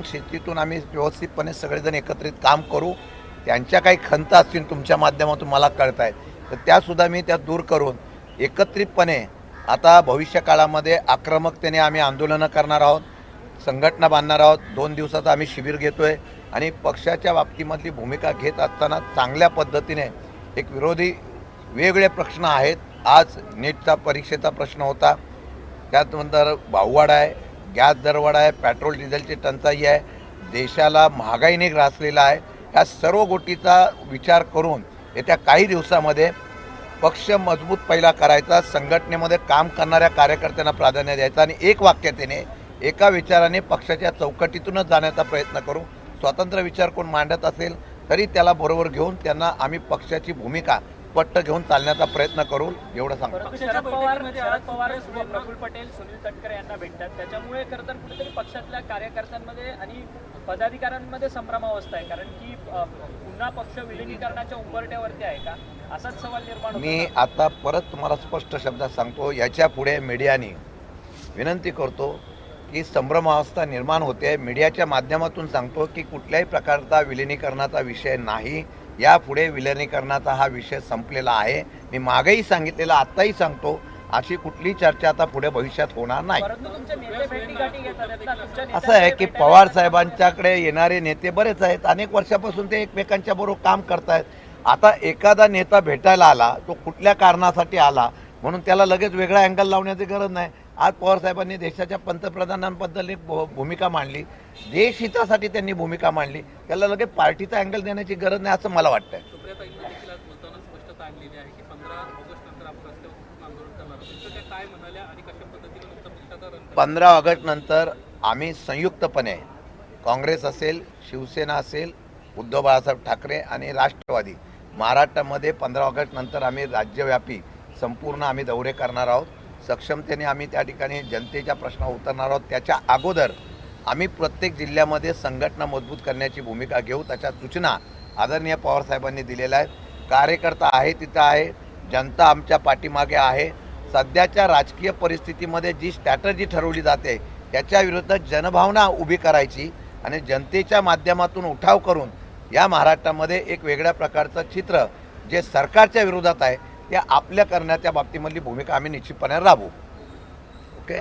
शेतीतून आम्ही व्यवस्थितपणे सगळेजण एकत्रित काम करू. त्यांच्या काही खंत असतील तुमच्या माध्यमातून मला कळत आहेत, तर त्यासुद्धा मी त्या दूर करून एकत्रितपणे आता भविष्य काळामध्ये आक्रमकतेने आम्ही आंदोलनं करणार आहोत, संघटना बांधणार आहोत. 2 दिवसाचं आम्ही शिबिर घेतो आहे आणि पक्षाच्या बाबतीमधली भूमिका घेत असताना चांगल्या पद्धतीने एक विरोधी वेगवेगळे प्रश्न आहेत. आज नीटचा परीक्षेचा प्रश्न होता, त्यानंतर भाववाढ आहे, गॅस दरवाढ आहे, पेट्रोल डिझेलची टंचाई आहे, देशाला महागाईने ग्रासलेला आहे. या सर्व गोष्टीचा विचार करून येत्या काही दिवसामध्ये पक्ष मजबूत पहिला करायचा, संघटनेमध्ये काम करणाऱ्या कार्यकर्त्यांना प्राधान्य द्यायचं आणि एक वाक्यतेने एका विचाराने पक्षाच्या चौकटीतूनच जाण्याचा प्रयत्न करू. स्वतंत्र विचार कोण मांडत असेल तरी त्याला बरोबर घेऊन त्यांना आम्ही पक्षाची भूमिका पट्ट घेऊन चालण्याचा प्रयत्न करू, एवढं सांगतो. शरद पवार प्रफुल्ल पटेल, सुनील तटकरे यांना भेटतात, त्याच्यामुळे खरं तर कुठेतरी पक्षातल्या कार्यकर्त्यांमध्ये आणि पदाधिकाऱ्यांमध्ये संभ्रमावस्था आहे, कारण की पुन्हा पक्ष विलिनीकरणाच्या उंबरठ्यावरती आहे का, असाच सवाल निर्माण होतो. मी आता परत तुम्हाला स्पष्ट शब्दात सांगतो, याच्या पुढे मीडियाने विनंती करतो की संभ्रमावस्था निर्माण होते. मीडियाच्या माध्यमातून सांगतो की कुठल्याही प्रकारचा विलिनीकरणाचा विषय नाही. यापुढे विलिनीकरणाचा हा विषय संपलेला आहे. मी मागेही सांगितलेला, आत्ताही सांगतो, अशी कुठली चर्चा आता पुढे भविष्यात होणार नाही. असं आहे की पवार साहेबांच्याकडे येणारे नेते बरेच आहेत, अनेक वर्षापासून ते एकमेकांच्या बरोबर काम करतायत. आता एखादा नेता भेटायला आला, तो कुठल्या कारणासाठी आला म्हणून त्याला लगेच वेगळा अँगल लावण्याची गरज नाही. आज पवारसाहेबांनी देशाच्या पंतप्रधानांबद्दल एक भूमिका मांडली, देशहितासाठी त्यांनी भूमिका मांडली, त्याला लगेच पार्टीचा अँगल देण्याची गरज नाही असं मला वाटतंय. 15 ऑगस्ट नंतर आम्ही संयुक्तपणे काँग्रेस असेल, शिवसेना असेल, उद्धव बाळासाहेब ठाकरे आणि राष्ट्रवादी महाराष्ट्रामध्ये 15 ऑगस्ट नंतर आम्ही राज्यव्यापी संपूर्ण आम्ही दौरे करणार आहोत. सक्षमतेने आम्ही त्या ठिकाणी जनतेच्या प्रश्नावर उतरणार आहोत. त्याच्या अगोदर आम्ही प्रत्येक जिल्ह्यामध्ये संघटना मजबूत करण्याची भूमिका घेऊ. त्याच्या सूचना आदरणीय पवारसाहेबांनी दिलेल्या आहेत. कार्यकर्ता आहे तिथं आहे, जनता आमच्या पाठीमागे आहे. सध्याच्या राजकीय परिस्थितीमध्ये जी स्ट्रॅटर्जी ठरवली जाते त्याच्या विरुद्ध जनभावना उभी करायची आणि जनतेच्या माध्यमातून उठाव करून या महाराष्ट्रामध्ये एक वेगळ्या प्रकारचं चित्र जे सरकारच्या विरोधात आहे ते आपल्या करण्याच्या बाबतीमधली भूमिका आम्ही निश्चितपणे राबवू. ओके.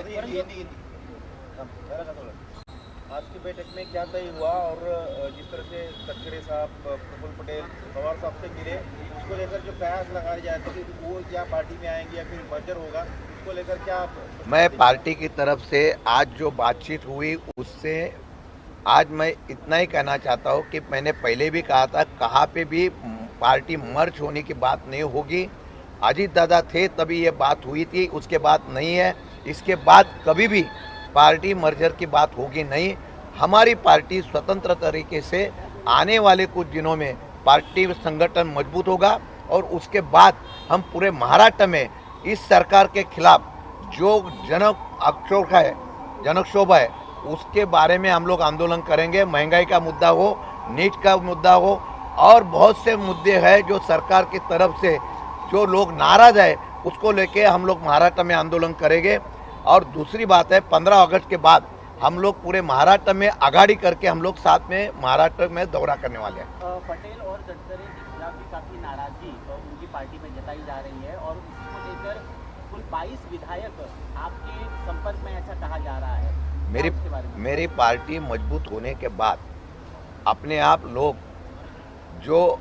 आज की बैठक में क्या तय हुआ और जिस तरह से तटकरे साहब, प्रफुल्ल पटेल, पवार साहब से मिले, उसको लेकर जो कयास लगाए जाए थे कि वो क्या पार्टी में आएंगे या फिर मर्जर होगा, उसको लेकर क्या? मैं पार्टी की तरफ से आज जो बातचीत हुई उससे आज मैं इतना ही कहना चाहता हूँ कि मैंने पहले भी कहा था, कहाँ पे भी पार्टी मर्ज होने की बात नहीं होगी. अजीत दादा थे तभी ये बात हुई थी, उसके बाद नहीं है. इसके बाद कभी भी पार्टी मर्जर की बात होगी नहीं. हमारी पार्टी स्वतंत्र तरीके से आने वाले कुछ दिनों में पार्टी संगठन मजबूत होगा और उसके बाद हम पूरे महाराष्ट्र में इस सरकार के खिलाफ जो जनक्षोभ है उसके बारे में हम लोग आंदोलन करेंगे. महंगाई का मुद्दा हो, नीट का मुद्दा हो और बहुत से मुद्दे हैं जो सरकार की तरफ से जो लोग नाराज है उसको लेके हम लोग महाराष्ट्र में आंदोलन करेंगे. और दूसरी बात है, 15 अगस्त के बाद हम लोग पूरे महाराष्ट्र में आगाड़ी करके हम लोग साथ में महाराष्ट्र में दौरा करने वाले हैं. पटेल और तटकरे के खिलाफ भी काफी नाराजगी उनकी पार्टी में जताई जा रही है और उसी को लेकर कुल 22 विधायक आपके संपर्क में, ऐसा कहा जा रहा है. मेरी पार्टी मजबूत होने के बाद अपने आप लोग जो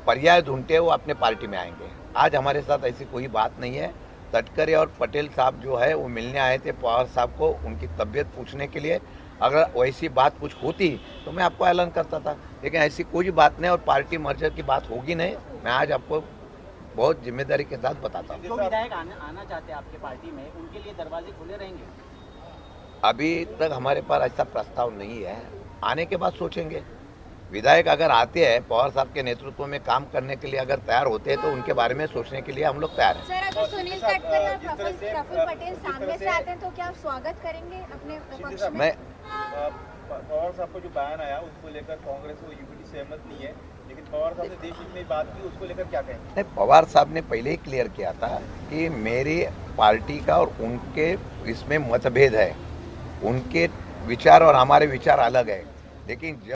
पर्याय ढूंढते हैं वो अपने पार्टी में आएंगे. आज हमारे साथ ऐसी कोई बात नहीं है. तटकरे और पटेल साहब जो है वो मिलने आए थे पवार साहब को, उनकी तबीयत पूछने के लिए. अगर वैसी बात कुछ होती तो मैं आपको ऐलान करता था, लेकिन ऐसी कोई बात नहीं और पार्टी मर्जर की बात होगी नहीं. मैं आज आपको बहुत जिम्मेदारी के साथ बताता हूँ. जो विधायक आना चाहते हैं आपके पार्टी में, उनके लिए दरवाजे खुले रहेंगे? अभी तक हमारे पास ऐसा प्रस्ताव नहीं है, आने के बाद सोचेंगे. विधायक अगर आते हैं पवार साहब के नेतृत्व में काम करने के लिए अगर तैयार होते हैं तो उनके बारे में सोचने के लिए हम लोग तैयार हैं. सर, अगर सुनील तटकरे और प्रफुल्ल पटेल सामने से आते हैं तो क्या आप स्वागत करेंगे अपने पक्ष में? मैं पवार साहब को जो बयान आया उसको लेकर कांग्रेस और यूपीटी सहमत नहीं है, लेकिन पवार साहब ने देश हित में बात की, उसको लेकर क्या कहेंगे? नहीं, पवार साहब ने पहले ही क्लियर किया था कि मेरी पार्टी का और उनके इसमें मतभेद है. उनके विचार और हमारे विचार अलग है, लेकिन